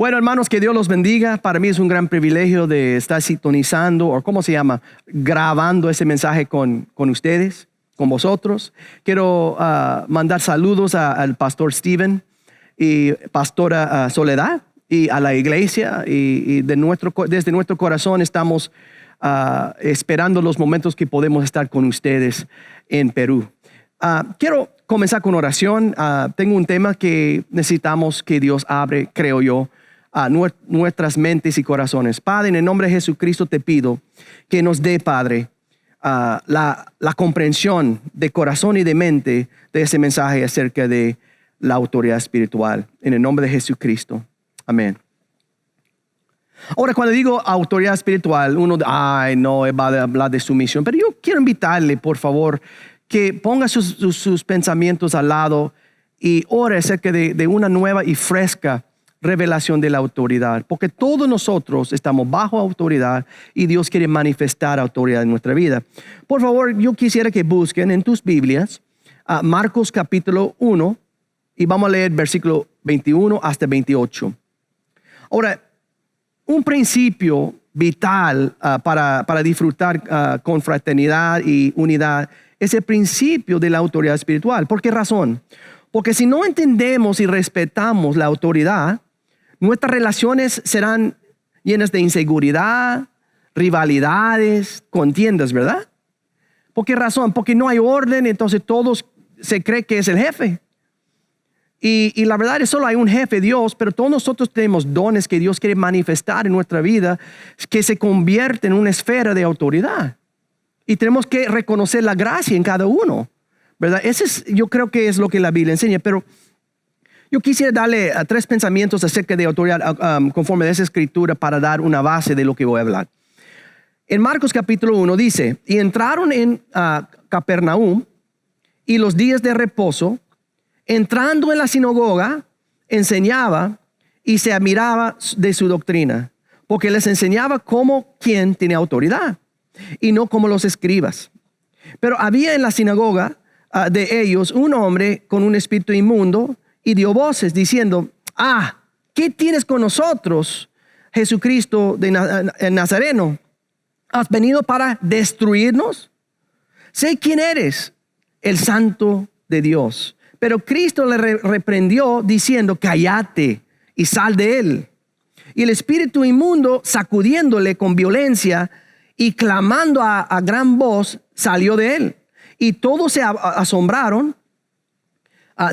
Bueno, hermanos, que Dios los bendiga. Para mí es un gran privilegio de estar sintonizando, o ¿cómo se llama? Grabando ese mensaje con ustedes, con vosotros. Quiero mandar saludos al pastor Steven y pastora Soledad y a la iglesia. Y desde nuestro corazón estamos esperando los momentos que podemos estar con ustedes en Perú. Quiero comenzar con oración. Tengo un tema que necesitamos que Dios abre, creo yo, a nuestras mentes y corazones. Padre, en el nombre de Jesucristo te pido que nos dé, Padre, la comprensión de corazón y de mente de ese mensaje acerca de la autoridad espiritual. En el nombre de Jesucristo. Amén. Ahora, cuando digo autoridad espiritual, uno no va a hablar de sumisión, pero yo quiero invitarle, por favor, que ponga sus pensamientos al lado y ore acerca de una nueva y fresca revelación de la autoridad, porque todos nosotros estamos bajo autoridad y Dios quiere manifestar autoridad en nuestra vida. Por favor, yo quisiera que busquen en tus Biblias Marcos capítulo 1 y vamos a leer versículo 21 hasta 28. Ahora, un principio vital para disfrutar con fraternidad y unidad es el principio de la autoridad espiritual. ¿Por qué razón? Porque si no entendemos y respetamos la autoridad, nuestras relaciones serán llenas de inseguridad, rivalidades, contiendas, ¿verdad? ¿Por qué razón? Porque no hay orden, entonces todos se cree que es el jefe. Y la verdad es solo hay un jefe, Dios, pero todos nosotros tenemos dones que Dios quiere manifestar en nuestra vida que se convierten en una esfera de autoridad. Y tenemos que reconocer la gracia en cada uno, ¿verdad? Yo creo que es lo que la Biblia enseña, pero yo quisiera darle tres pensamientos acerca de autoridad conforme a esa escritura para dar una base de lo que voy a hablar. En Marcos capítulo 1 dice, y entraron en Capernaum y los días de reposo, entrando en la sinagoga, enseñaba y se admiraba de su doctrina, porque les enseñaba como quien tiene autoridad y no como los escribas. Pero había en la sinagoga de ellos un hombre con un espíritu inmundo y dio voces diciendo, ¿qué tienes con nosotros, Jesucristo de Nazareno? ¿Has venido para destruirnos? Sé quién eres, el Santo de Dios. Pero Cristo le reprendió diciendo, cállate y sal de él. Y el espíritu inmundo, sacudiéndole con violencia y clamando a gran voz, salió de él. Y todos se asombraron,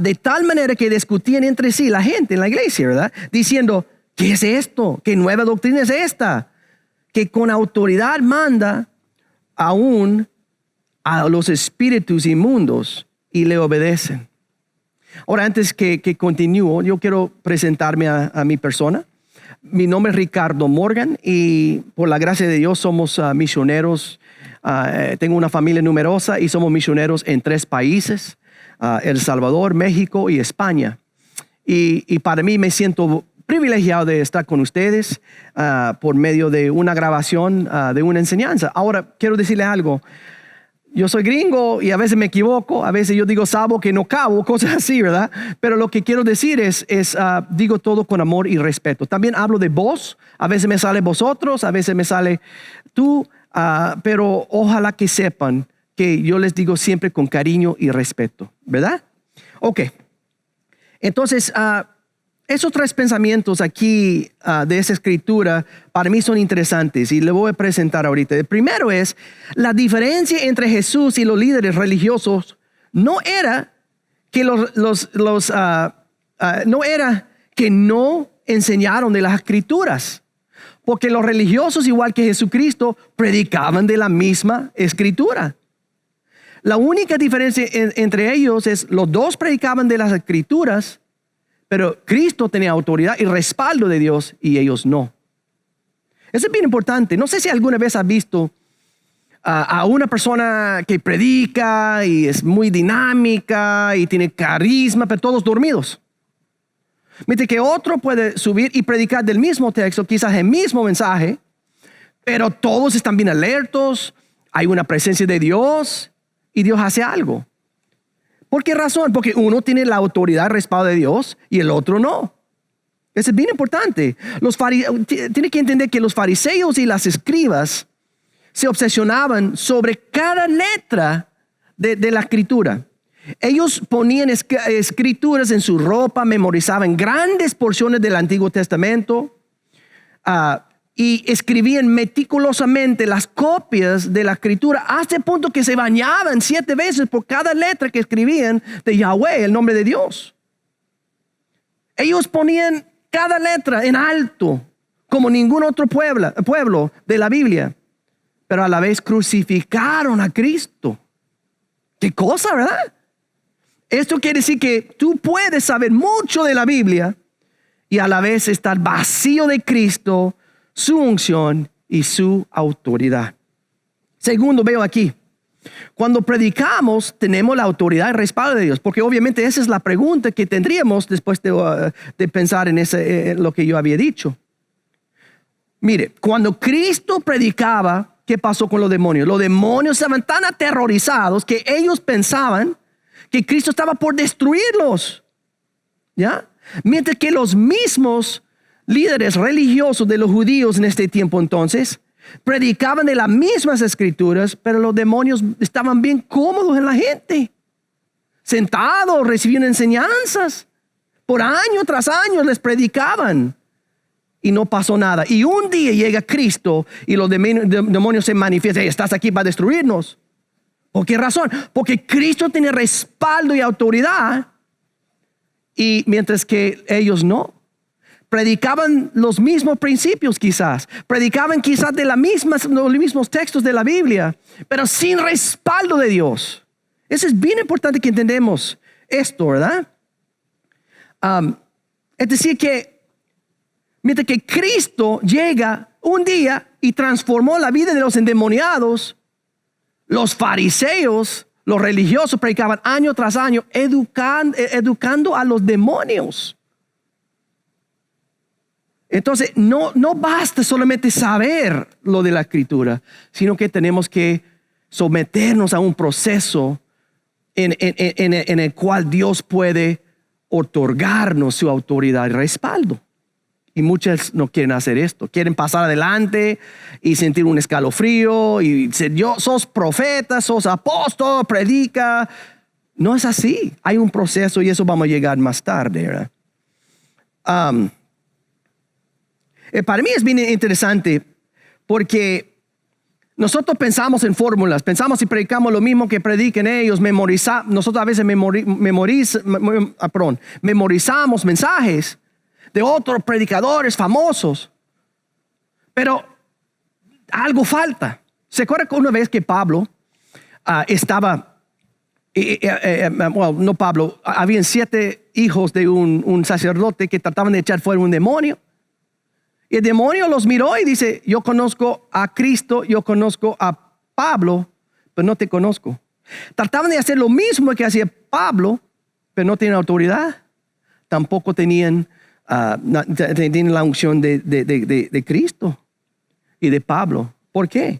de tal manera que discutían entre sí la gente en la iglesia, ¿verdad? Diciendo, ¿qué es esto? ¿Qué nueva doctrina es esta? Que con autoridad manda aún a los espíritus inmundos y le obedecen. Ahora, antes que continúe, yo quiero presentarme a mi persona. Mi nombre es Ricardo Morgan y por la gracia de Dios somos misioneros. Tengo una familia numerosa y somos misioneros en 3 países, El Salvador, México y España. Y para mí me siento privilegiado de estar con ustedes por medio de una grabación de una enseñanza. Ahora, quiero decirles algo. Yo soy gringo y a veces me equivoco, a veces yo digo sabo que no cabo, cosas así, ¿verdad? Pero lo que quiero decir es digo todo con amor y respeto. También hablo de vos, a veces me sale vosotros, a veces me sale tú, pero ojalá que sepan que yo les digo siempre con cariño y respeto, ¿verdad? Ok, entonces esos 3 pensamientos aquí de esa escritura para mí son interesantes y le voy a presentar ahorita. El primero es la diferencia entre Jesús y los líderes religiosos no era que no era que no enseñaron de las escrituras, porque los religiosos igual que Jesucristo predicaban de la misma escritura. La única diferencia entre ellos es los dos predicaban de las escrituras, pero Cristo tenía autoridad y respaldo de Dios y ellos no. Eso es bien importante. No sé si alguna vez has visto a una persona que predica y es muy dinámica y tiene carisma, pero todos dormidos. Mientras que otro puede subir y predicar del mismo texto, quizás el mismo mensaje, pero todos están bien alertos, hay una presencia de Dios y Dios hace algo. ¿Por qué razón? Porque uno tiene la autoridad y respaldo de Dios y el otro no. Eso es bien importante. Tiene que entender que los fariseos y las escribas se obsesionaban sobre cada letra de la escritura. Ellos ponían escrituras en su ropa, memorizaban grandes porciones del Antiguo Testamento y escribían meticulosamente las copias de la escritura hasta el punto que se bañaban 7 veces por cada letra que escribían de Yahweh, el nombre de Dios. Ellos ponían cada letra en alto como ningún otro pueblo de la Biblia, pero a la vez crucificaron a Cristo. ¿Qué cosa, verdad? Esto quiere decir que tú puedes saber mucho de la Biblia y a la vez estar vacío de Cristo, su unción y su autoridad. Segundo, veo aquí, cuando predicamos tenemos la autoridad y respaldo de Dios, porque obviamente esa es la pregunta que tendríamos después de pensar en lo que yo había dicho. Mire, cuando Cristo predicaba, ¿qué pasó con los demonios? Los demonios estaban tan aterrorizados que ellos pensaban que Cristo estaba por destruirlos. ¿Ya? Mientras que los mismos líderes religiosos de los judíos en este tiempo entonces predicaban de las mismas escrituras, pero los demonios estaban bien cómodos en la gente, sentados, recibían enseñanzas. Por año tras año les predicaban y no pasó nada. Y un día llega Cristo y los demonios se manifiestan. Estás aquí para destruirnos. ¿Por qué razón? Porque Cristo tiene respaldo y autoridad, y mientras que ellos no. Predicaban los mismos principios quizás, predicaban quizás de los mismos textos de la Biblia, pero sin respaldo de Dios. Eso es bien importante que entendamos esto, ¿verdad? Es decir que mientras que Cristo llega un día y transformó la vida de los endemoniados, los fariseos, los religiosos predicaban año tras año educando a los demonios. Entonces no basta solamente saber lo de la escritura, sino que tenemos que someternos a un proceso en el cual Dios puede otorgarnos su autoridad y respaldo. Y muchos no quieren hacer esto. Quieren pasar adelante y sentir un escalofrío y decir, sos profeta, sos apóstol, predica. No es así. Hay un proceso y eso vamos a llegar más tarde, ¿verdad? Para mí es bien interesante porque nosotros pensamos en fórmulas, pensamos y predicamos lo mismo que prediquen ellos, nosotros a veces memorizamos mensajes de otros predicadores famosos, pero algo falta. ¿Se acuerdan que una vez que Pablo no Pablo, habían 7 hijos de un sacerdote que trataban de echar fuera un demonio? Y el demonio los miró y dice, yo conozco a Cristo, yo conozco a Pablo, pero no te conozco. Trataban de hacer lo mismo que hacía Pablo, pero no tenían autoridad. Tampoco tenían la unción de Cristo y de Pablo. ¿Por qué?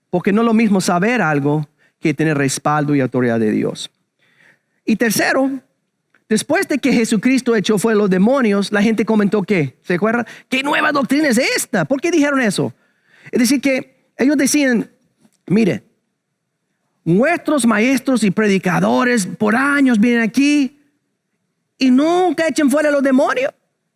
Porque no es lo mismo saber algo que tener respaldo y autoridad de Dios. Y tercero, después de que Jesucristo echó fuera los demonios, la gente comentó ¿qué? ¿Se acuerdan? ¿Qué nueva doctrina es esta? ¿Por qué dijeron eso? Es decir que ellos decían, mire, nuestros maestros y predicadores por años vienen aquí y nunca echan fuera los demonios.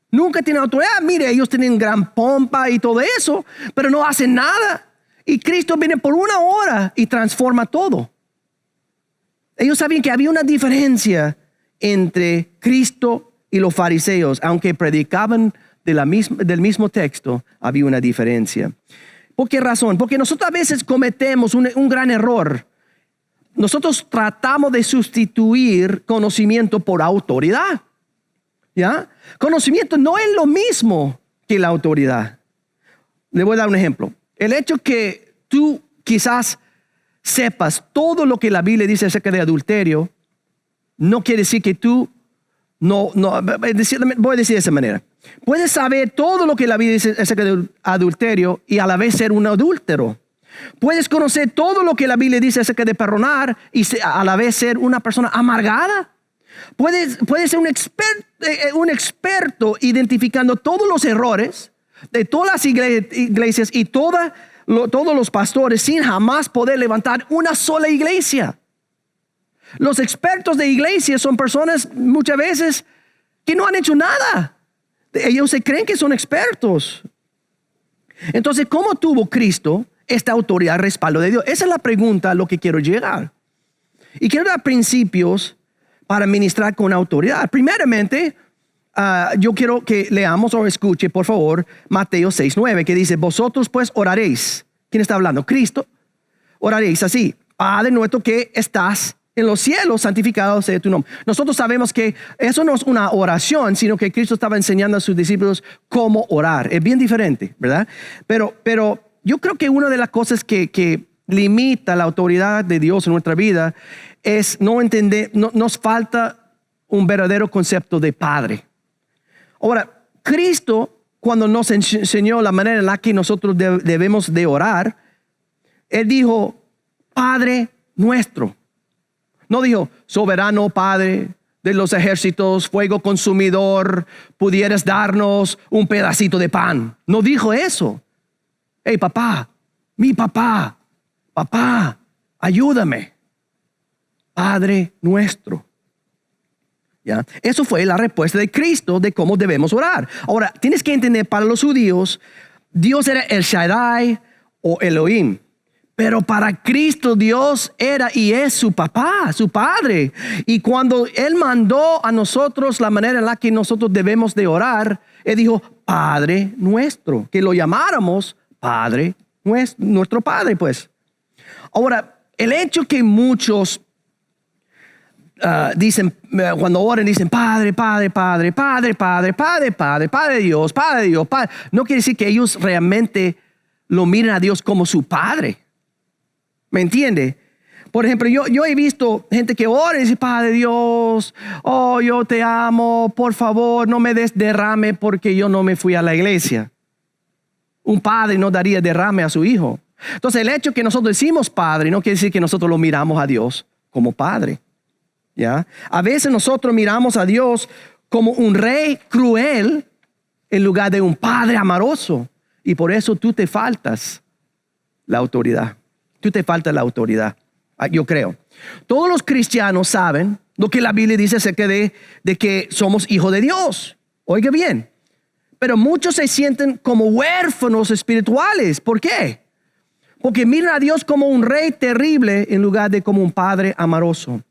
Nunca tienen autoridad. Mire, ellos tienen gran pompa y todo eso, pero no hacen nada. Y Cristo viene por 1 hora y transforma todo. Ellos sabían que había una diferencia entre Cristo y los fariseos. Aunque predicaban del mismo texto, había una diferencia. ¿Por qué razón? Porque nosotros a veces cometemos un gran error. Nosotros tratamos de sustituir conocimiento por autoridad. ¿Ya? Conocimiento no es lo mismo que la autoridad. Le voy a dar un ejemplo. El hecho que tú quizás sepas todo lo que la Biblia dice acerca de adulterio, no quiere decir que tú voy a decir de esa manera. Puedes saber todo lo que la Biblia dice acerca de adulterio y a la vez ser un adúltero. Puedes conocer todo lo que la Biblia dice acerca de perdonar y a la vez ser una persona amargada. Puedes ser un experto identificando todos los errores de todas las iglesias y todos los pastores sin jamás poder levantar una sola iglesia. Los expertos de iglesias son personas muchas veces que no han hecho nada. Ellos se creen que son expertos. Entonces, ¿cómo tuvo Cristo esta autoridad, respaldo de Dios? Esa es la pregunta a lo que quiero llegar. Y quiero dar principios para ministrar con autoridad. Primeramente, yo quiero que leamos o escuche, por favor, Mateo 6:9, que dice: vosotros pues oraréis. ¿Quién está hablando? Cristo. Oraréis así: Padre nuestro que estás en los cielos, santificado sea tu nombre. Nosotros sabemos que eso no es una oración, sino que Cristo estaba enseñando a sus discípulos cómo orar. Es bien diferente, ¿verdad? Pero yo creo que una de las cosas que limita la autoridad de Dios en nuestra vida es no entender, nos falta un verdadero concepto de Padre. Ahora, Cristo, cuando nos enseñó la manera en la que nosotros debemos de orar, Él dijo: Padre nuestro. No dijo: soberano Padre de los ejércitos, fuego consumidor, pudieras darnos un pedacito de pan. No dijo eso. Hey, papá, mi papá, ayúdame. Padre nuestro. ¿Ya? Eso fue la respuesta de Cristo de cómo debemos orar. Ahora, tienes que entender, para los judíos, Dios era El Shaddai o Elohim. Pero para Cristo Dios era y es su papá, su padre. Y cuando Él mandó a nosotros la manera en la que nosotros debemos de orar, Él dijo: Padre nuestro, que lo llamáramos Padre nuestro Padre, pues. Ahora, el hecho que muchos dicen, cuando oran, dicen Padre Dios, no quiere decir que ellos realmente lo miren a Dios como su Padre. ¿Me entiende? Por ejemplo, yo he visto gente que ora y dice: Padre Dios, oh, yo te amo, por favor, no me des derrame porque yo no me fui a la iglesia. Un padre no daría derrame a su hijo. Entonces, el hecho que nosotros decimos Padre no quiere decir que nosotros lo miramos a Dios como Padre. ¿Ya? A veces nosotros miramos a Dios como un rey cruel en lugar de un padre amoroso. Y por eso tú te faltas la autoridad. Tú te faltas la autoridad, yo creo. Todos los cristianos saben lo que la Biblia dice acerca de que somos hijos de Dios. Oiga bien. Pero muchos se sienten como huérfanos espirituales. ¿Por qué? Porque miran a Dios como un rey terrible en lugar de como un padre amoroso.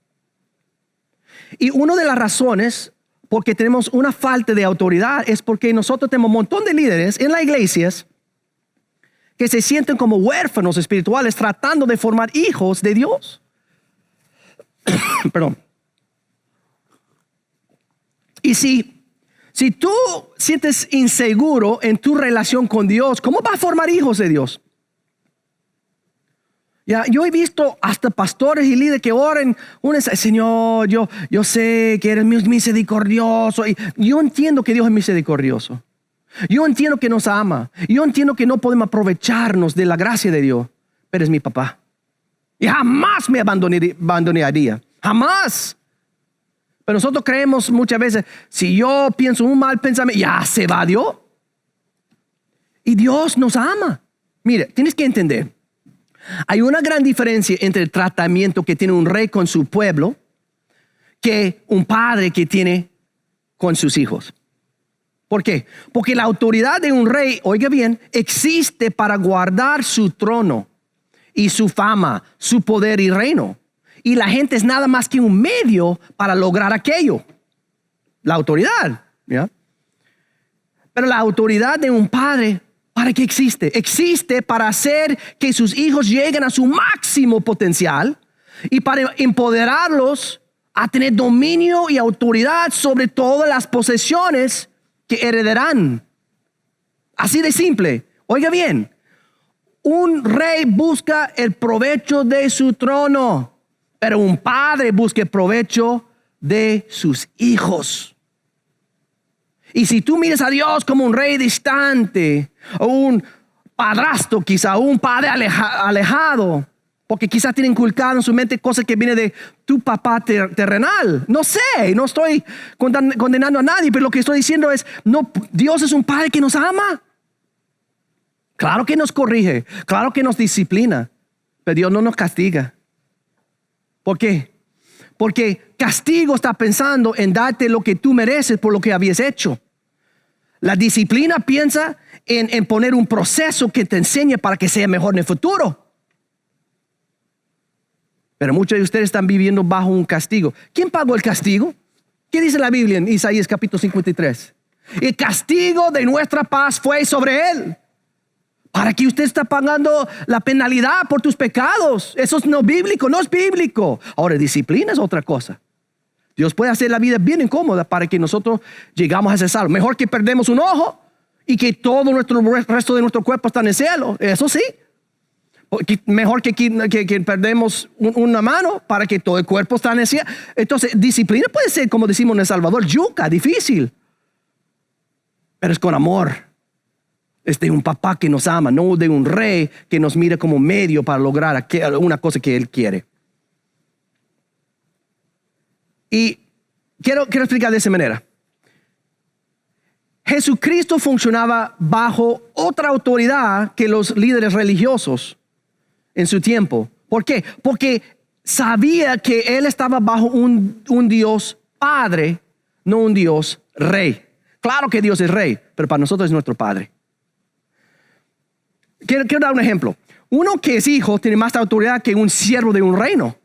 Y una de las razones porque tenemos una falta de autoridad es porque nosotros tenemos un montón de líderes en las iglesias que se sienten como huérfanos espirituales tratando de formar hijos de Dios. Perdón. Y si tú sientes inseguro en tu relación con Dios, ¿cómo vas a formar hijos de Dios? Ya, yo he visto hasta pastores y líderes que oran, Señor, yo sé que eres misericordioso. Y yo entiendo que Dios es misericordioso. Yo entiendo que nos ama. Yo entiendo que no podemos aprovecharnos de la gracia de Dios. Pero es mi papá. Y jamás me abandonaría. Jamás. Pero nosotros creemos muchas veces, si yo pienso un mal pensamiento, ya se va Dios. Y Dios nos ama. Mire, tienes que entender. Hay una gran diferencia entre el tratamiento que tiene un rey con su pueblo que un padre que tiene con sus hijos. ¿Por qué? Porque la autoridad de un rey, oiga bien, existe para guardar su trono y su fama, su poder y reino. Y la gente es nada más que un medio para lograr aquello. La autoridad, ¿ya? Pero la autoridad de un padre, ¿para qué existe? Existe para hacer que sus hijos lleguen a su máximo potencial y para empoderarlos a tener dominio y autoridad sobre todas las posesiones que heredarán. Así de simple. Oiga bien, un rey busca el provecho de su trono, pero un padre busca el provecho de sus hijos. Y si tú miras a Dios como un rey distante, o un padrastro quizá, o un padre alejado, Porque quizás tienen inculcado en su mente cosas que vienen de tu papá terrenal. No sé, no estoy condenando a nadie, pero lo que estoy diciendo es, no, Dios es un Padre que nos ama. Claro que nos corrige, claro que nos disciplina, pero Dios no nos castiga. ¿Por qué? Porque castigo está pensando en darte lo que tú mereces por lo que habías hecho. La disciplina piensa en poner un proceso que te enseñe para que sea mejor en el futuro. Pero muchos de ustedes están viviendo bajo un castigo. ¿Quién pagó el castigo? ¿Qué dice la Biblia en Isaías capítulo 53? El castigo de nuestra paz fue sobre él. Para que usted está pagando la penalidad por tus pecados. Eso es no bíblico, no es bíblico. Ahora, disciplina es otra cosa. Dios puede hacer la vida bien incómoda para que nosotros llegamos a ese salvo. Mejor que perdemos un ojo y que todo el resto de nuestro cuerpo está en el cielo. Eso sí. Mejor que perdemos una mano para que todo el cuerpo está en el cielo. Entonces, disciplina puede ser, como decimos en El Salvador, yuca, difícil. Pero es con amor. Es de un papá que nos ama, no de un rey que nos mira como medio para lograr una cosa que él quiere. Y quiero explicar de esa manera. Jesucristo funcionaba bajo otra autoridad que los líderes religiosos en su tiempo. ¿Por qué? Porque sabía que él estaba bajo un Dios Padre, no un Dios Rey. Claro que Dios es Rey, pero para nosotros es nuestro Padre. Quiero dar un ejemplo. Uno que es hijo tiene más autoridad que un siervo de un reino.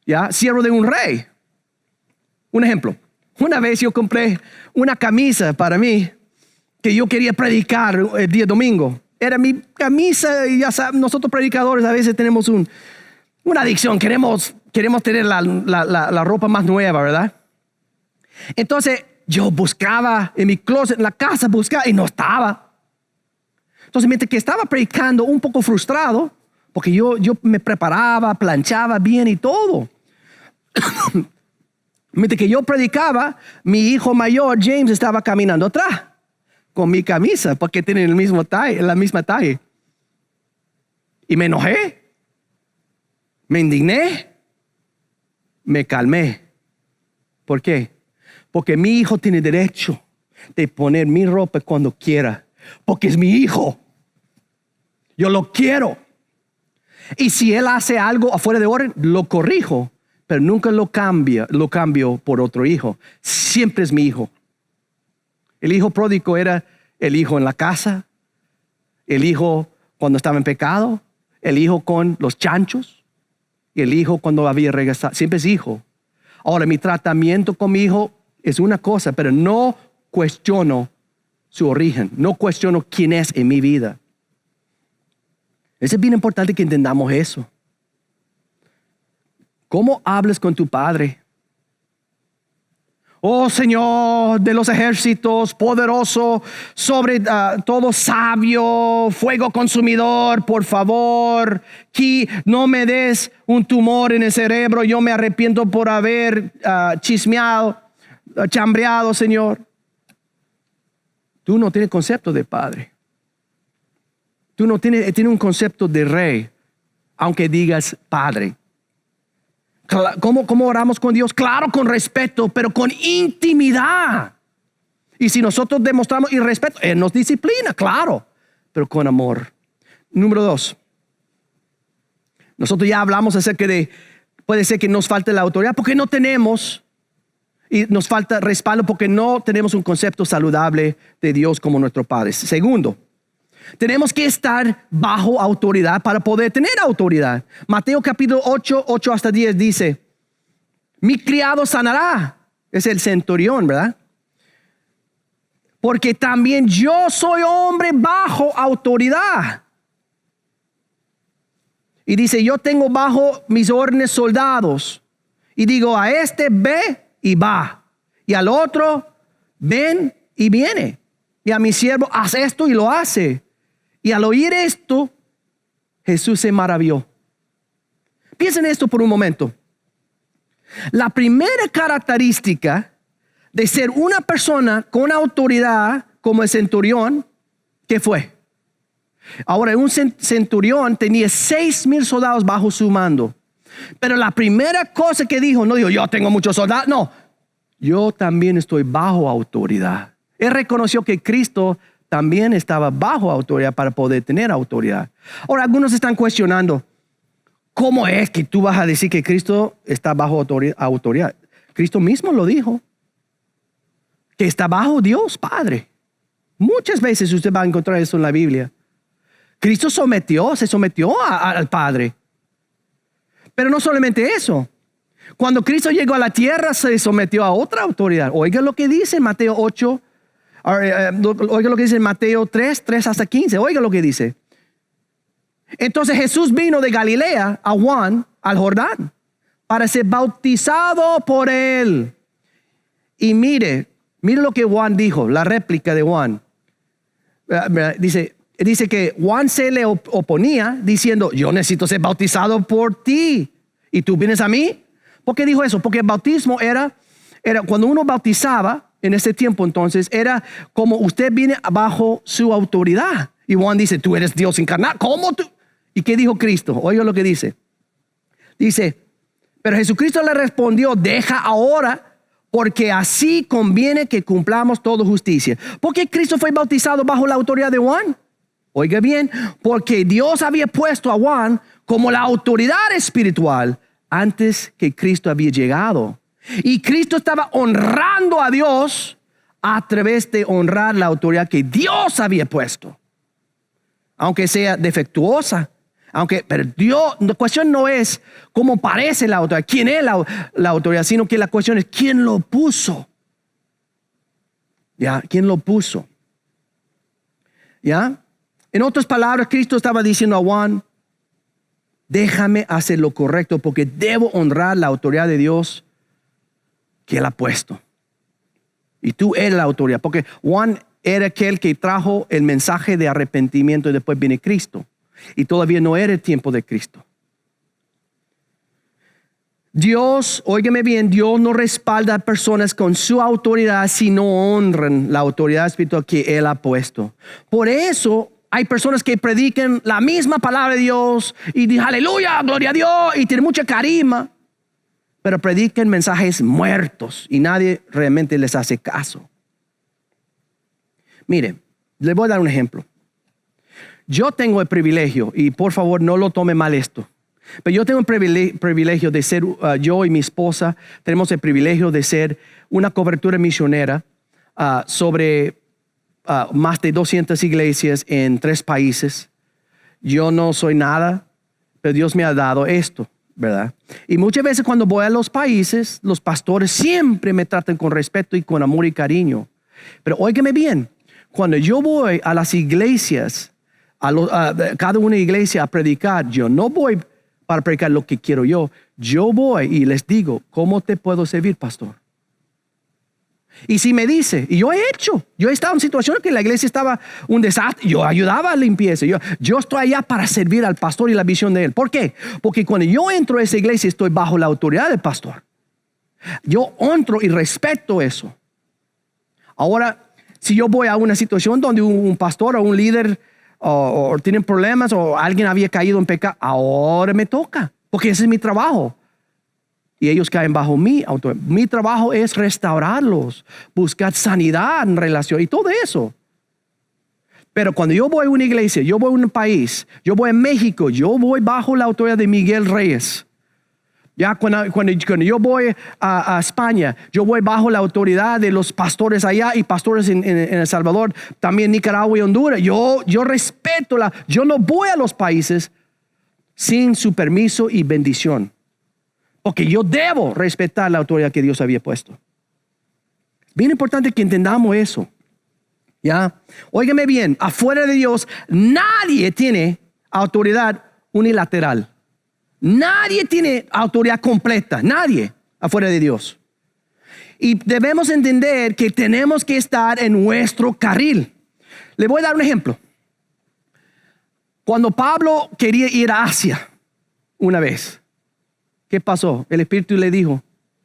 ¿Ya? Siervo de un rey. Un ejemplo. Una vez yo compré una camisa para mí que yo quería predicar el día domingo. Era mi camisa y ya saben, nosotros predicadores a veces tenemos una adicción. Queremos tener la ropa más nueva, ¿verdad? Entonces yo buscaba en mi closet, en la casa, buscaba y no estaba. Entonces mientras que estaba predicando un poco frustrado, porque yo me preparaba, planchaba bien y todo. Mientras que yo predicaba, mi hijo mayor, James, estaba caminando atrás con mi camisa porque tienen la misma talla. Y me enojé, me indigné, me calmé. ¿Por qué? Porque mi hijo tiene derecho de poner mi ropa cuando quiera, porque es mi hijo. Yo lo quiero. Y si él hace algo afuera de orden, lo corrijo, pero nunca lo cambio por otro hijo. Siempre es mi hijo. El hijo pródigo era el hijo en la casa, el hijo cuando estaba en pecado, el hijo con los chanchos y el hijo cuando había regresado. Siempre es hijo. Ahora, mi tratamiento con mi hijo es una cosa, pero no cuestiono su origen, no cuestiono quién es en mi vida. Es bien importante que entendamos eso. ¿Cómo hablas con tu padre? Oh Señor de los ejércitos, poderoso, sobre todo sabio, fuego consumidor, por favor, que no me des un tumor en el cerebro, yo me arrepiento por haber chambreado, Señor. Tú no tienes concepto de padre. Tú no tienes un concepto de rey, aunque digas padre. ¿Cómo oramos con Dios? Claro, con respeto, pero con intimidad. Y si nosotros demostramos irrespeto, Él nos disciplina, claro, pero con amor. Número 2. Nosotros ya hablamos acerca de, puede ser que nos falte la autoridad porque no tenemos, y nos falta respaldo porque no tenemos un concepto saludable de Dios como nuestro Padre. Segundo, tenemos que estar bajo autoridad para poder tener autoridad. Mateo capítulo 8 hasta 10 dice, mi criado sanará. Es el centurión, ¿verdad? Porque también yo soy hombre bajo autoridad. Y dice, yo tengo bajo mis órdenes soldados. Y digo, a este ve y va. Y al otro, ven y viene. Y a mi siervo, haz esto y lo hace. Y al oír esto, Jesús se maravilló. Piensen esto por un momento. La primera característica de ser una persona con autoridad como el centurión, ¿qué fue? Ahora, un centurión tenía 6,000 soldados bajo su mando. Pero la primera cosa que dijo, no dijo, yo tengo muchos soldados. No, yo también estoy bajo autoridad. Él reconoció que Cristo también estaba bajo autoridad para poder tener autoridad. Ahora, algunos están cuestionando, ¿cómo es que tú vas a decir que Cristo está bajo autoridad? Cristo mismo lo dijo, que está bajo Dios Padre. Muchas veces usted va a encontrar eso en la Biblia. Cristo se sometió al Padre. Pero no solamente eso. Cuando Cristo llegó a la tierra, se sometió a otra autoridad. Oiga lo que dice en Mateo 8, oiga lo que dice en Mateo 3 hasta 15. Oiga lo que dice. Entonces Jesús vino de Galilea a Juan, al Jordán, para ser bautizado por él. Y mire lo que Juan dijo, la réplica de Juan. Dice que Juan se le oponía diciendo, yo necesito ser bautizado por ti y tú vienes a mí. ¿Por qué dijo eso? Porque el bautismo era cuando uno bautizaba en ese tiempo, entonces era como usted viene bajo su autoridad. Y Juan dice, tú eres Dios encarnado. ¿Cómo tú? ¿Y qué dijo Cristo? Oiga lo que dice. Dice, pero Jesucristo le respondió, deja ahora, porque así conviene que cumplamos toda justicia. ¿Por qué Cristo fue bautizado bajo la autoridad de Juan? Oiga bien, porque Dios había puesto a Juan como la autoridad espiritual antes que Cristo había llegado. Y Cristo estaba honrando a Dios a través de honrar la autoridad que Dios había puesto. Aunque sea defectuosa. Pero Dios, la cuestión no es cómo parece la autoridad, quién es la autoridad, sino que la cuestión es quién lo puso. ¿Ya? ¿Quién lo puso? ¿Ya? En otras palabras, Cristo estaba diciendo a Juan, déjame hacer lo correcto porque debo honrar la autoridad de Dios que Él ha puesto. Y tú eres la autoridad, porque Juan era aquel que trajo el mensaje de arrepentimiento y después viene Cristo. Y todavía no era el tiempo de Cristo. Dios, óigame bien, Dios no respalda a personas con su autoridad si no honran la autoridad espiritual que Él ha puesto. Por eso hay personas que predican la misma palabra de Dios y dicen aleluya, gloria a Dios y tienen mucha carisma, pero predican mensajes muertos y nadie realmente les hace caso. Mire, les voy a dar un ejemplo. Yo tengo el privilegio, y por favor no lo tome mal esto, pero yo tengo el privilegio de ser, yo y mi esposa, tenemos el privilegio de ser una cobertura misionera sobre más de 200 iglesias en 3 países. Yo no soy nada, pero Dios me ha dado esto, ¿verdad? Y muchas veces cuando voy a los países, los pastores siempre me tratan con respeto y con amor y cariño. Pero óigame bien, cuando yo voy a las iglesias, cada una iglesia a predicar, yo no voy para predicar lo que quiero yo. Yo voy y les digo, ¿cómo te puedo servir, pastor? Y si me dice, y yo he estado en situaciones que la iglesia estaba un desastre, yo ayudaba a la limpieza, yo estoy allá para servir al pastor y la visión de él. ¿Por qué? Porque cuando yo entro a esa iglesia estoy bajo la autoridad del pastor. Yo honro y respeto eso. Ahora, si yo voy a una situación donde un pastor o un líder o tienen problemas o alguien había caído en pecado, ahora me toca, porque ese es mi trabajo. Y ellos caen bajo mi autoridad. Mi trabajo es restaurarlos, buscar sanidad en relación y todo eso. Pero cuando yo voy a una iglesia, yo voy a un país, yo voy a México, yo voy bajo la autoridad de Miguel Reyes. Ya cuando yo voy a España, yo voy bajo la autoridad de los pastores allá y pastores en El Salvador, también Nicaragua y Honduras. Yo respeto yo no voy a los países sin su permiso y bendición. Porque yo debo respetar la autoridad que Dios había puesto. Es bien importante que entendamos eso. ¿Ya? Óigame bien, afuera de Dios nadie tiene autoridad unilateral. Nadie tiene autoridad completa, nadie afuera de Dios. Y debemos entender que tenemos que estar en nuestro carril. Le voy a dar un ejemplo. Cuando Pablo quería ir a Asia una vez, ¿qué pasó? El Espíritu le dijo,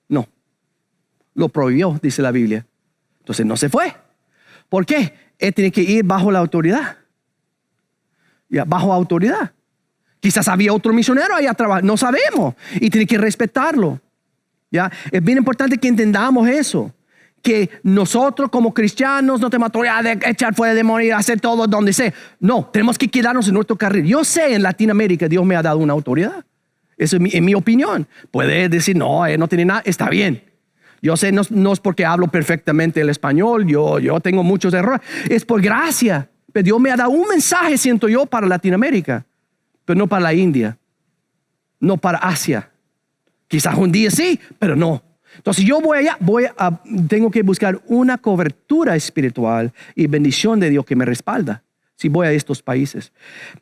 no, lo prohibió, dice la Biblia. Entonces no se fue. ¿Por qué? Él tiene que ir bajo la autoridad. ya, bajo autoridad. Quizás había otro misionero allá trabajando, no sabemos, y tiene que respetarlo. ¿Ya? Es bien importante que entendamos eso, que nosotros como cristianos no tenemos autoridad de echar fuera de demonios y hacer todo donde sea. No, tenemos que quedarnos en nuestro carril. Yo sé, en Latinoamérica Dios me ha dado una autoridad. Eso es en mi opinión. Puede decir, no, no tiene nada, está bien. Yo sé, no es porque hablo perfectamente el español, yo tengo muchos errores. Es por gracia. Pero Dios me ha dado un mensaje, siento yo, para Latinoamérica, pero no para la India, no para Asia. Quizás un día sí, pero no. Entonces yo voy allá, tengo que buscar una cobertura espiritual y bendición de Dios que me respalda si voy a estos países.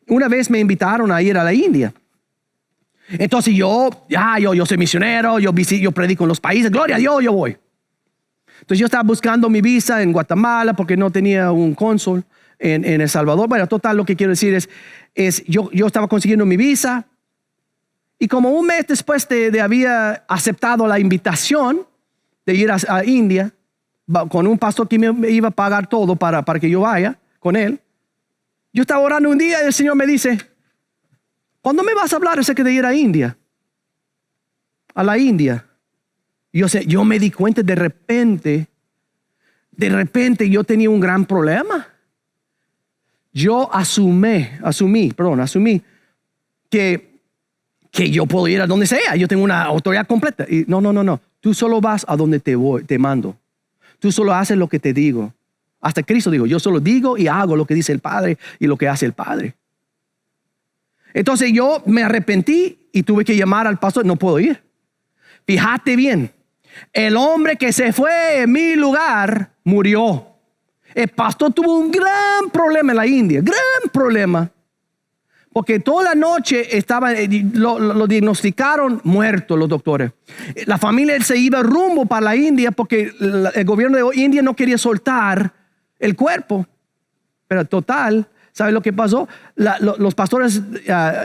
Una vez me invitaron a ir a la India. Entonces yo soy misionero, yo predico en los países, gloria a Dios, yo voy. Entonces yo estaba buscando mi visa en Guatemala porque no tenía un cónsul en El Salvador. Bueno, total, lo que quiero decir es yo estaba consiguiendo mi visa. Y como un mes después de haber aceptado la invitación de ir a India, con un pastor que me iba a pagar todo para que yo vaya con él, yo estaba orando un día y el Señor me dice, ¿cuándo me vas a hablar acerca de ir a India? A la India. Yo me di cuenta de repente yo tenía un gran problema. Yo asumí que yo puedo ir a donde sea. Yo tengo una autoridad completa. Y no. Tú solo vas a donde te mando. Tú solo haces lo que te digo. Hasta Cristo dijo, yo solo digo y hago lo que dice el Padre y lo que hace el Padre. Entonces yo me arrepentí y tuve que llamar al pastor. No puedo ir. Fíjate bien. El hombre que se fue en mi lugar murió. El pastor tuvo un gran problema en la India. Gran problema. Porque toda la noche lo diagnosticaron muerto los doctores. La familia se iba rumbo para la India porque el gobierno de India no quería soltar el cuerpo. Pero total, ¿sabes lo que pasó? Los pastores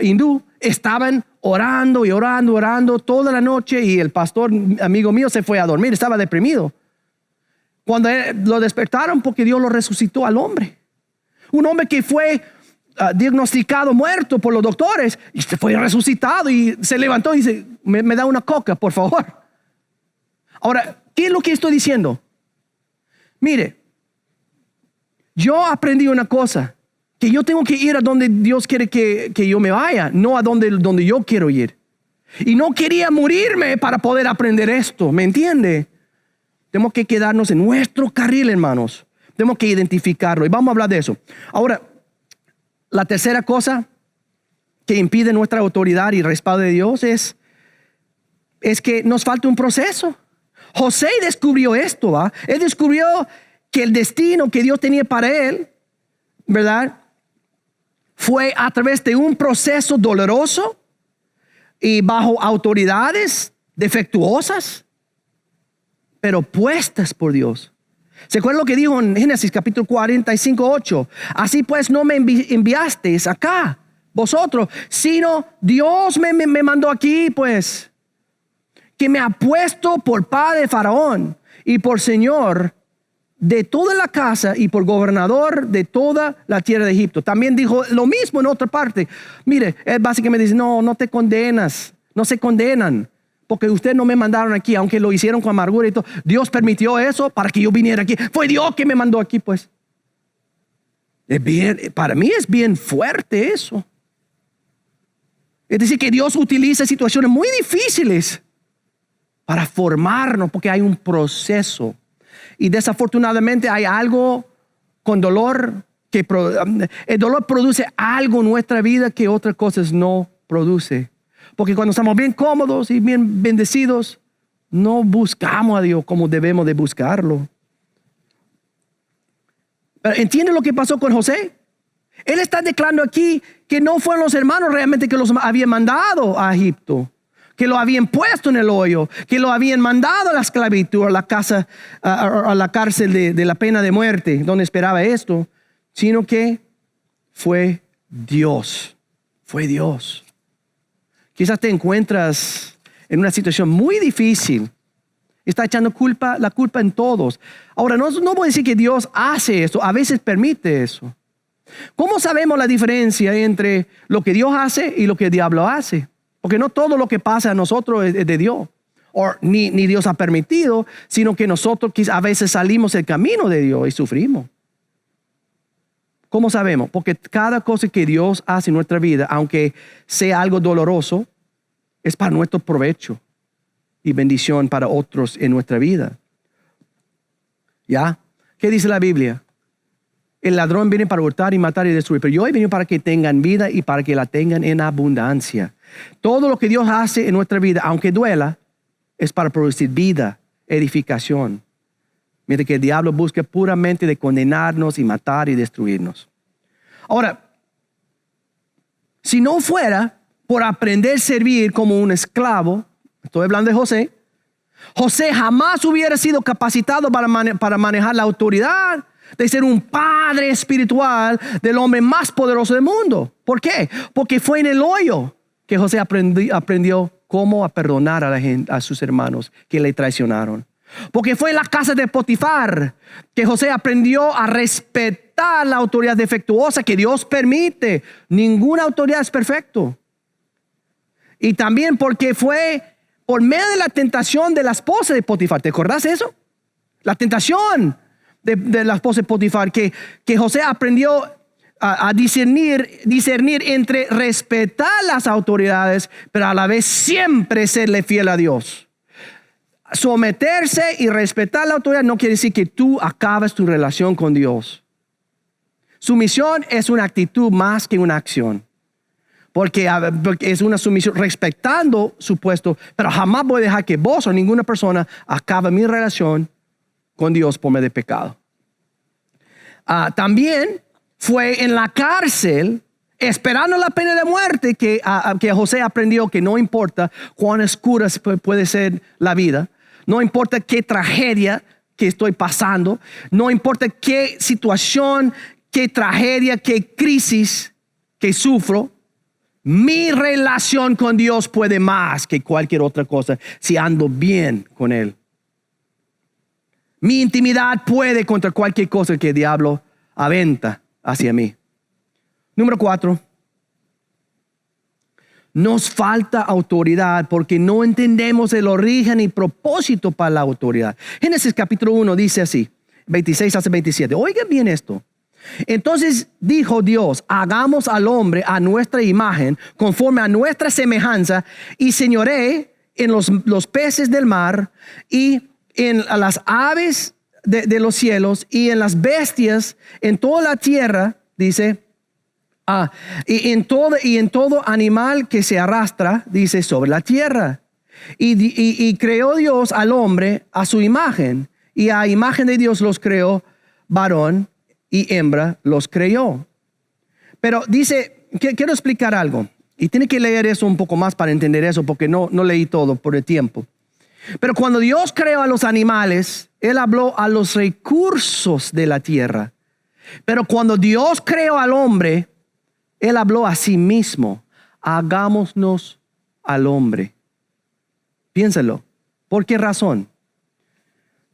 hindú estaban orando y orando toda la noche y el pastor, amigo mío, se fue a dormir, estaba deprimido. Cuando lo despertaron porque Dios lo resucitó al hombre. Un hombre que fue diagnosticado muerto por los doctores y se fue resucitado y se levantó y dice, me da una coca, por favor. Ahora, ¿qué es lo que estoy diciendo? Mire, yo aprendí una cosa, que yo tengo que ir a donde Dios quiere que yo me vaya, no a donde yo quiero ir. Y no quería morirme para poder aprender esto, ¿me entiende? Tenemos que quedarnos en nuestro carril, hermanos. Tenemos que identificarlo y vamos a hablar de eso. Ahora, la tercera cosa que impide nuestra autoridad y respaldo de Dios es que nos falta un proceso. José descubrió esto, ¿va? Él descubrió que el destino que Dios tenía para él, ¿verdad? Fue a través de un proceso doloroso y bajo autoridades defectuosas, pero puestas por Dios. ¿Se acuerdan lo que dijo en Génesis capítulo 45:8? Así pues no me enviasteis acá vosotros, sino Dios me mandó aquí, pues, que me ha puesto por padre de Faraón y por señor de toda la casa y por gobernador de toda la tierra de Egipto. También dijo lo mismo en otra parte. Mire, él básicamente dice, no te condenas, no se condenan. Porque ustedes no me mandaron aquí, aunque lo hicieron con amargura y todo. Dios permitió eso para que yo viniera aquí. Fue Dios que me mandó aquí, pues. Para mí es bien fuerte eso. Es decir, que Dios utiliza situaciones muy difíciles para formarnos, porque hay un proceso. Y desafortunadamente hay algo con dolor, el dolor produce algo en nuestra vida que otras cosas no produce. Porque cuando estamos bien cómodos y bien bendecidos, no buscamos a Dios como debemos de buscarlo. Pero ¿entiende lo que pasó con José? Él está declarando aquí que no fueron los hermanos realmente que los habían mandado a Egipto, que lo habían puesto en el hoyo, que lo habían mandado a la esclavitud, a la cárcel de la pena de muerte, donde esperaba esto, sino que fue Dios. Fue Dios. Quizás te encuentras en una situación muy difícil. Está echando la culpa en todos. Ahora, no voy a decir que Dios hace eso. A veces permite eso. ¿Cómo sabemos la diferencia entre lo que Dios hace y lo que el diablo hace? Porque no todo lo que pasa a nosotros es de Dios. Ni Dios ha permitido, sino que nosotros a veces salimos del camino de Dios y sufrimos. ¿Cómo sabemos? Porque cada cosa que Dios hace en nuestra vida, aunque sea algo doloroso, es para nuestro provecho y bendición para otros en nuestra vida. ¿Ya? ¿Qué dice la Biblia? El ladrón viene para hurtar y matar y destruir, pero yo he venido para que tengan vida y para que la tengan en abundancia. Todo lo que Dios hace en nuestra vida, aunque duela, es para producir vida, edificación. Mientras que el diablo busca puramente de condenarnos y matar y destruirnos. Ahora, si no fuera por aprender a servir como un esclavo, estoy hablando de José, José jamás hubiera sido capacitado para manejar la autoridad de ser un padre espiritual del hombre más poderoso del mundo. ¿Por qué? Porque fue en el hoyo que José aprendió cómo a perdonar a la gente, a sus hermanos que le traicionaron. Porque fue en la casa de Potifar que José aprendió a respetar la autoridad defectuosa que Dios permite. Ninguna autoridad es perfecto. Y también porque fue por medio de la tentación de la esposa de Potifar. ¿Te acordás de eso? La tentación de la esposa de Potifar, que José aprendió a discernir entre respetar las autoridades, pero a la vez siempre serle fiel a Dios. Someterse y respetar la autoridad no quiere decir que tú acabes tu relación con Dios. Sumisión es una actitud más que una acción. Porque es una sumisión respetando su puesto, pero jamás voy a dejar que vos o ninguna persona acabe mi relación con Dios por medio de pecado. También fue en la cárcel, esperando la pena de muerte, que José aprendió que no importa cuán oscura puede ser la vida, no importa qué tragedia que estoy pasando, no importa qué situación, qué tragedia, qué crisis que sufro, mi relación con Dios puede más que cualquier otra cosa si ando bien con Él. Mi intimidad puede contra cualquier cosa que el diablo aventa hacia mí. Número 4. Nos falta autoridad porque no entendemos el origen y propósito para la autoridad. Génesis capítulo 1 dice así, 26 hasta 27. Oigan bien esto. Entonces dijo Dios, hagamos al hombre a nuestra imagen, conforme a nuestra semejanza, y señoree en los peces del mar, y en las aves de los cielos, y en las bestias, en toda la tierra, dice, y en todo animal que se arrastra, dice, sobre la tierra. Y creó Dios al hombre a su imagen, y a imagen de Dios los creó, varón y hembra los creó. Pero dice, quiero explicar algo, y tiene que leer eso un poco más para entender eso, porque no leí todo por el tiempo. Pero cuando Dios creó a los animales, Él habló a los recursos de la tierra. Pero cuando Dios creó al hombre, Él habló a sí mismo. Hagámonos al hombre. Piénsalo. ¿Por qué razón?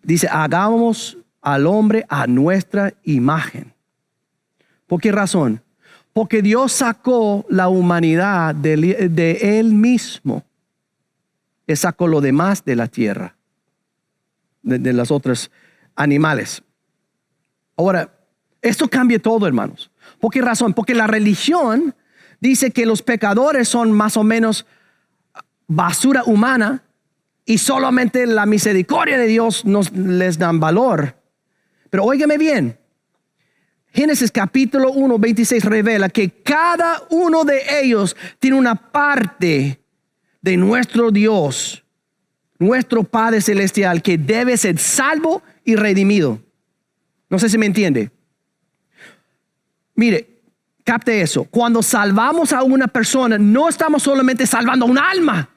Dice, hagamos al hombre a nuestra imagen. ¿Por qué razón? Porque Dios sacó la humanidad de Él mismo. Él sacó lo demás de la tierra, de los otros animales. Ahora, esto cambia todo, hermanos. ¿Por qué razón? Porque la religión dice que los pecadores son más o menos basura humana y solamente la misericordia de Dios les dan valor. Pero óigame bien, Génesis capítulo 1, 26 revela que cada uno de ellos tiene una parte de nuestro Dios, nuestro Padre Celestial, que debe ser salvo y redimido. No sé si me entiende. Mire, capte eso. Cuando salvamos a una persona, no estamos solamente salvando un alma,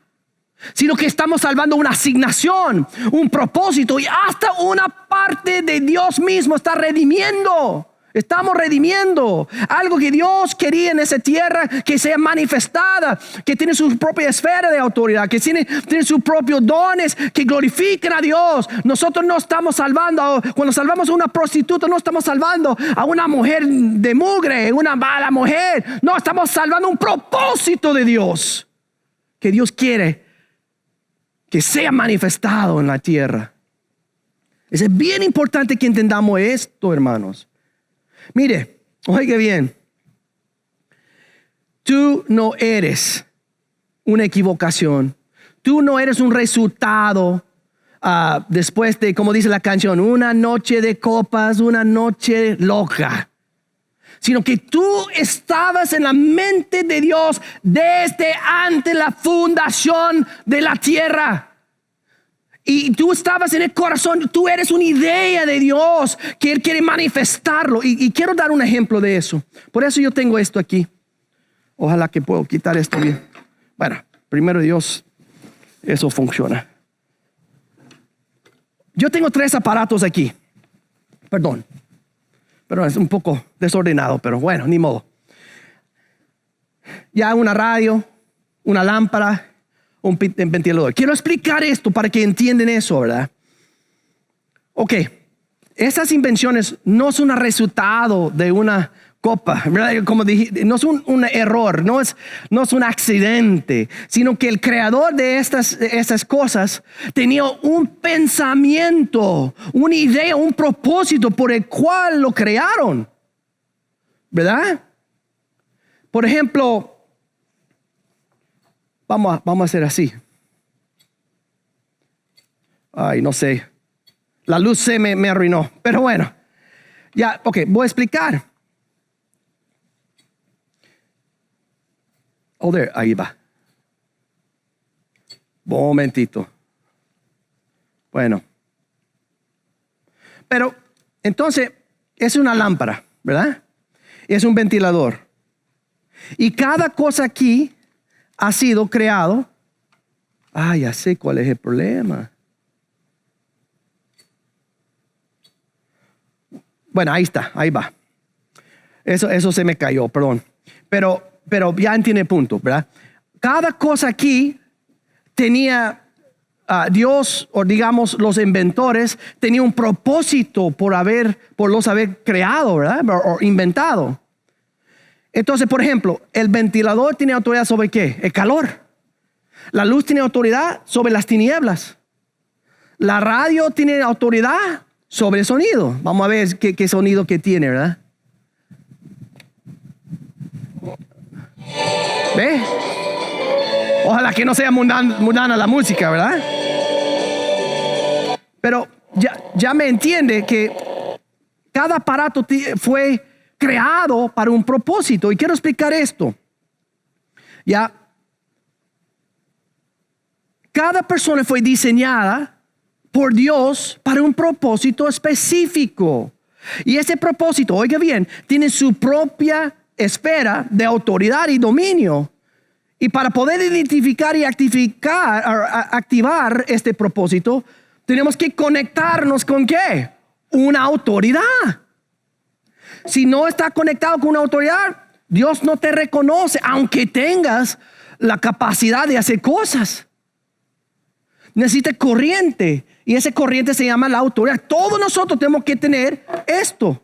sino que estamos salvando una asignación, un propósito, y hasta una parte de Dios mismo está redimiendo. Estamos redimiendo algo que Dios quería en esa tierra que sea manifestada, que tiene su propia esfera de autoridad, que tiene sus propios dones que glorifiquen a Dios. Nosotros no estamos salvando, cuando salvamos a una prostituta, no estamos salvando a una mujer de mugre, una mala mujer. No, estamos salvando un propósito de Dios, que Dios quiere que sea manifestado en la tierra. Es bien importante que entendamos esto, hermanos. Mire, oiga bien. Tú no eres una equivocación. Tú no eres un resultado después de, como dice la canción, una noche de copas, una noche loca. Sino que tú estabas en la mente de Dios desde antes la fundación de la tierra. Y tú estabas en el corazón, tú eres una idea de Dios que Él quiere manifestarlo. Y quiero dar un ejemplo de eso. Por eso yo tengo esto aquí. Ojalá que puedo quitar esto bien. Bueno, primero Dios, eso funciona. Yo tengo 3 aparatos aquí. Perdón. Pero es un poco desordenado, pero bueno, ni modo. Ya una radio, una lámpara, un ventilador. Quiero explicar esto para que entiendan eso, ¿verdad? Ok, esas invenciones no son un resultado de una copa, ¿verdad? Como dije, no es un error, no es un accidente, sino que el creador de estas cosas tenía un pensamiento, una idea, un propósito por el cual lo crearon, ¿verdad? Por ejemplo, vamos a hacer así. Ay, no sé. La luz se me arruinó, pero bueno. Ya, ok, voy a explicar. Oh, there, ahí va. Momentito. Bueno. Pero, entonces, es una lámpara, ¿verdad? Es un ventilador. Y cada cosa aquí ha sido creado. Ya sé cuál es el problema. Bueno, ahí está, ahí va. Eso se me cayó, perdón. Pero ya entiende el punto, ¿verdad? Cada cosa aquí tenía Dios, o digamos los inventores, tenía un propósito por los haber creado, ¿verdad? O inventado. Entonces, por ejemplo, el ventilador tiene autoridad sobre ¿qué? El calor. La luz tiene autoridad sobre las tinieblas. La radio tiene autoridad sobre el sonido. Vamos a ver qué sonido que tiene, ¿verdad? ¿Ve? Ojalá que no sea mundana la música, ¿verdad? Pero ya me entiende que cada aparato fue creado para un propósito. Y quiero explicar esto. Ya. Cada persona fue diseñada por Dios para un propósito específico. Y ese propósito, oiga bien, tiene su propia esfera de autoridad y dominio. Y para poder identificar y activar este propósito, tenemos que conectarnos con ¿qué? Una autoridad. Si no está conectado con una autoridad, Dios no te reconoce, aunque tengas la capacidad de hacer cosas. Necesita corriente, y esa corriente se llama la autoridad. Todos nosotros tenemos que tener esto,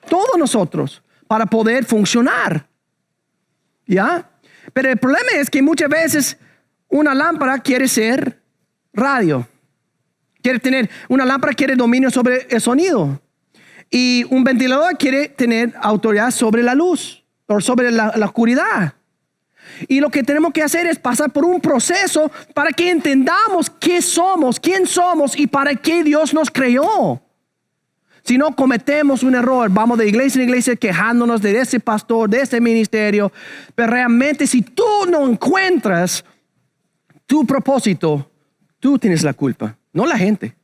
todos nosotros, para poder funcionar. ¿Ya? Pero el problema es que muchas veces una lámpara quiere ser radio. Una lámpara quiere dominio sobre el sonido. Y un ventilador quiere tener autoridad sobre la luz o sobre la oscuridad. Y lo que tenemos que hacer es pasar por un proceso para que entendamos qué somos, quién somos y para qué Dios nos creó. Si no cometemos un error, vamos de iglesia en iglesia quejándonos de ese pastor, de ese ministerio. Pero realmente si tú no encuentras tu propósito, tú tienes la culpa, no la gente.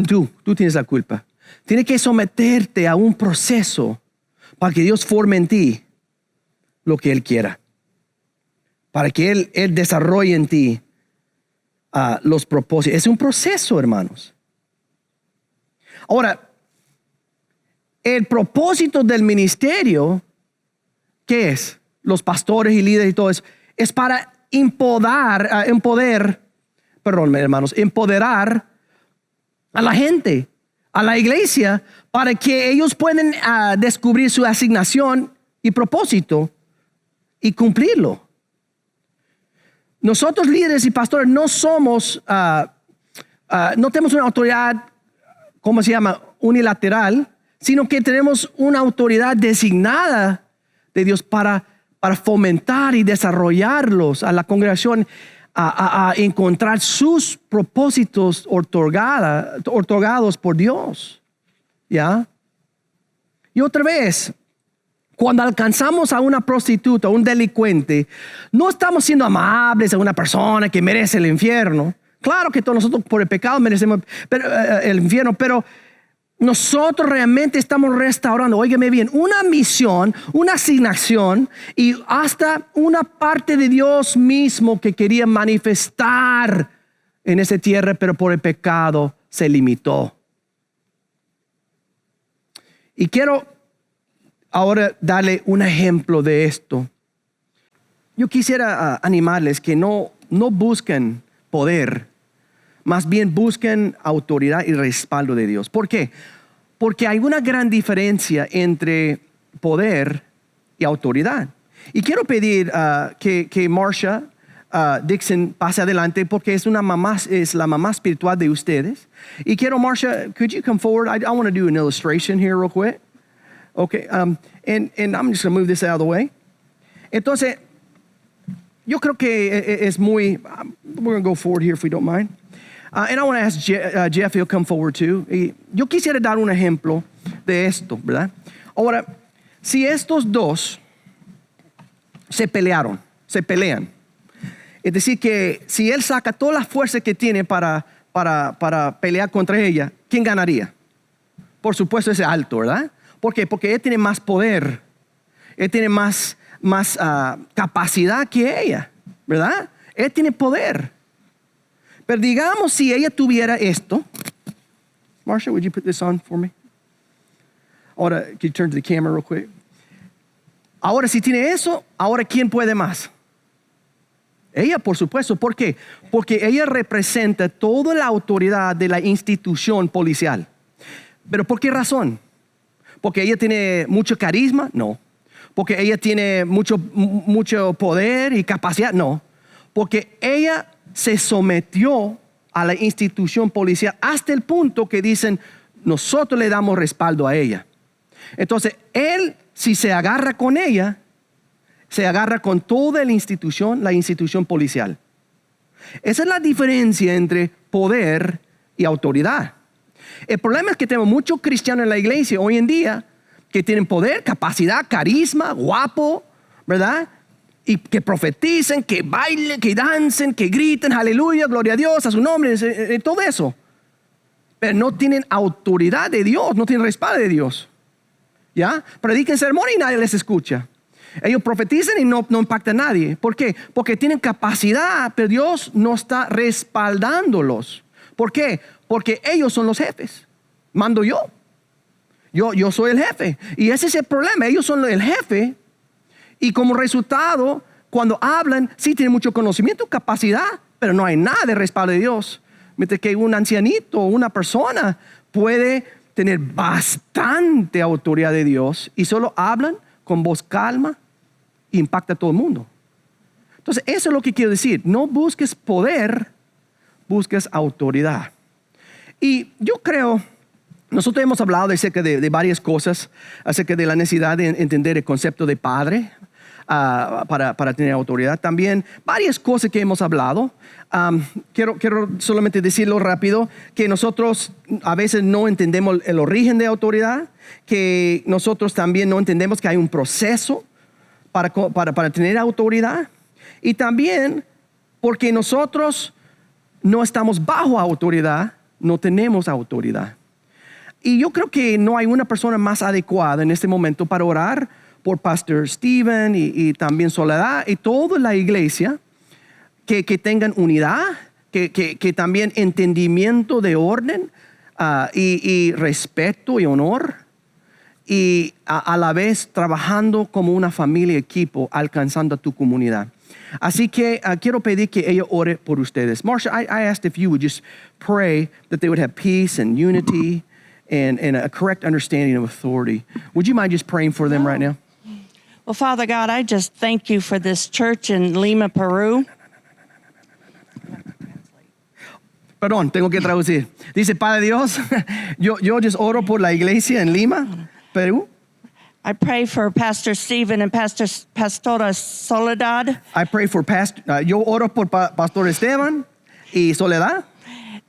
Tú tienes la culpa. Tienes que someterte a un proceso para que Dios forme en ti lo que Él quiera. Para que Él desarrolle en ti los propósitos. Es un proceso, hermanos. Ahora, el propósito del ministerio, ¿qué es? Los pastores y líderes y todo eso, es para empoderar a la gente, a la iglesia, para que ellos puedan descubrir su asignación y propósito y cumplirlo. Nosotros líderes y pastores no somos, no tenemos una autoridad, ¿cómo se llama? Unilateral, sino que tenemos una autoridad designada de Dios para fomentar y desarrollarlos a la congregación, a encontrar sus propósitos otorgados por Dios. ¿Ya? Y otra vez, cuando alcanzamos a una prostituta, a un delincuente, no estamos siendo amables a una persona que merece el infierno. Claro que todos nosotros por el pecado merecemos el infierno, pero nosotros realmente estamos restaurando, óigame bien, una misión, una asignación y hasta una parte de Dios mismo que quería manifestar en esa tierra, pero por el pecado se limitó. Y quiero ahora darle un ejemplo de esto. Yo quisiera animarles que no busquen poder, más bien busquen autoridad y respaldo de Dios. ¿Por qué? Porque hay una gran diferencia entre poder y autoridad. Y quiero pedir que Marsha Dixon pase adelante porque es la mamá espiritual de ustedes. Y quiero, Marsha, could you come forward? I want to do an illustration here real quick. Okay, and I'm just going to move this out of the way. Entonces, yo creo que es muy, we're going to go forward here if we don't mind. And I want to ask Jeff, he'll come forward too. Y yo quisiera dar un ejemplo de esto, ¿verdad? Ahora, si estos dos se pelean, es decir, que si él saca toda la fuerza que tiene para pelear contra ella, ¿quién ganaría? Por supuesto ese alto, ¿verdad? ¿Por qué? Porque él tiene más poder, él tiene más capacidad que ella, ¿verdad? Él tiene poder. Pero digamos si ella tuviera esto. Marsha, would you put this on for me? Ahora, can you turn to the camera real quick? Ahora, si tiene eso, ahora ¿quién puede más? Ella, por supuesto. ¿Por qué? Porque ella representa toda la autoridad de la institución policial. ¿Pero por qué razón? ¿Porque ella tiene mucho carisma? No. ¿Porque ella tiene mucho poder y capacidad? No. Porque ella se sometió a la institución policial hasta el punto que dicen, nosotros le damos respaldo a ella. Entonces, él, si se agarra con ella, se agarra con toda la institución policial. Esa es la diferencia entre poder y autoridad. El problema es que tenemos muchos cristianos en la iglesia hoy en día que tienen poder, capacidad, carisma, guapo, ¿verdad? Y que profeticen, que bailen, que dancen, que griten, aleluya, gloria a Dios, a su nombre, todo eso. Pero no tienen autoridad de Dios, no tienen respaldo de Dios. ¿Ya? Prediquen sermón y nadie les escucha. Ellos profetizan y no impacta a nadie. ¿Por qué? Porque tienen capacidad, pero Dios no está respaldándolos. ¿Por qué? Porque ellos son los jefes. Mando yo. Yo soy el jefe. Y ese es el problema. Ellos son el jefe. Y como resultado, cuando hablan, sí tienen mucho conocimiento, capacidad, pero no hay nada de respaldo de Dios. Mientras que un ancianito o una persona puede tener bastante autoridad de Dios y solo hablan con voz calma e impacta a todo el mundo. Entonces, eso es lo que quiero decir. No busques poder, busques autoridad. Y yo creo, nosotros hemos hablado acerca de varias cosas, acerca de la necesidad de entender el concepto de padre para tener autoridad. También varias cosas que hemos hablado. Quiero solamente decirlo rápido, que nosotros a veces no entendemos el origen de autoridad, que nosotros también no entendemos que hay un proceso para tener autoridad. Y también porque nosotros no estamos bajo autoridad, no tenemos autoridad. Y yo creo que no hay una persona más adecuada en este momento para orar por Pastor Steven y también Soledad y toda la iglesia, que tengan unidad, que también entendimiento de orden y respeto y honor. y a la vez trabajando como una familia, equipo, alcanzando a tu comunidad. Así que quiero pedir que ella ore por ustedes. Marsha, I asked if you would just pray that they would have peace and unity and a correct understanding of authority. Would you mind just praying for them right now? Well, Father God, I just thank you for this church in Lima, Peru. Perdón, tengo que traducir. Dice, Padre Dios, yo just oro por la iglesia en Lima, Perú. I pray for Pastor Stephen and Pastora Soledad, I pray for yo oro por Pastor Esteban y Soledad,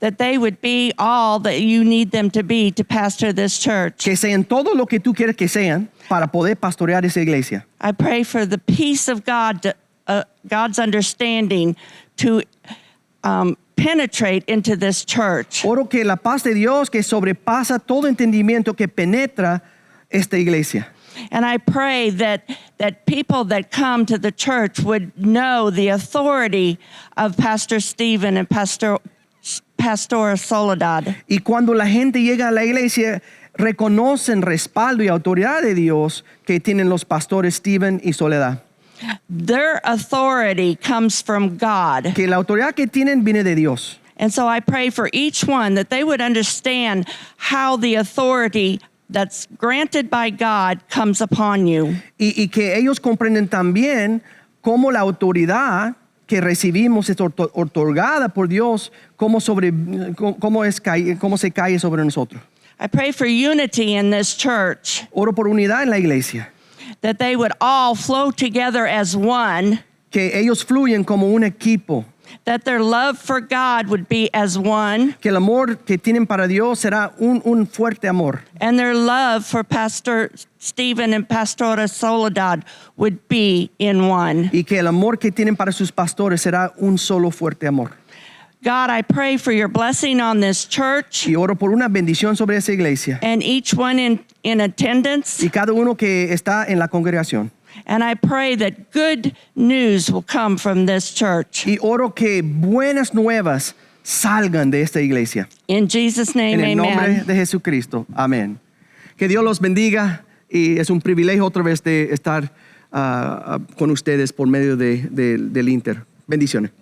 that they would be all that you need them to be to pastor this church. que sean todo lo que tú quieres que sean para poder pastorear esa iglesia. I pray for the peace of God, God's understanding to penetrate into this church. Oro que la paz de Dios que sobrepasa todo entendimiento que penetra esta iglesia. And I pray that people that come to the church would know the authority of Pastor Stephen and Pastora Soledad. Y cuando la gente llega a la iglesia, reconocen respaldo y autoridad de Dios que tienen los pastores Stephen y Soledad. Their authority comes from God. Que la autoridad que tienen viene de Dios. And so I pray for each one that they would understand how the authority that's granted by God comes upon you. Y que ellos comprenden también cómo la autoridad que recibimos es otorgada por Dios, cómo se cae sobre nosotros. I pray for unity in this church, Oro por unidad en la iglesia. that they would all flow together as one, Que ellos fluyen como un equipo. that their love for God would be as one, Que el amor que tienen para Dios será un fuerte amor. and their love for Pastor Stephen and Pastora Soledad would be in one. Y que el amor que tienen para sus pastores será un solo fuerte amor. God, I pray for your blessing on this church Y oro por una bendición sobre esa iglesia. and each one in attendance. Y cada uno que está en la congregación. And I pray that good news will come from this church. Y oro que buenas nuevas salgan de esta iglesia. In Jesus' name, En el nombre amen. de Jesucristo. Amén. Que Dios los bendiga y es un privilegio otra vez de estar con ustedes por medio del Inter. Bendiciones.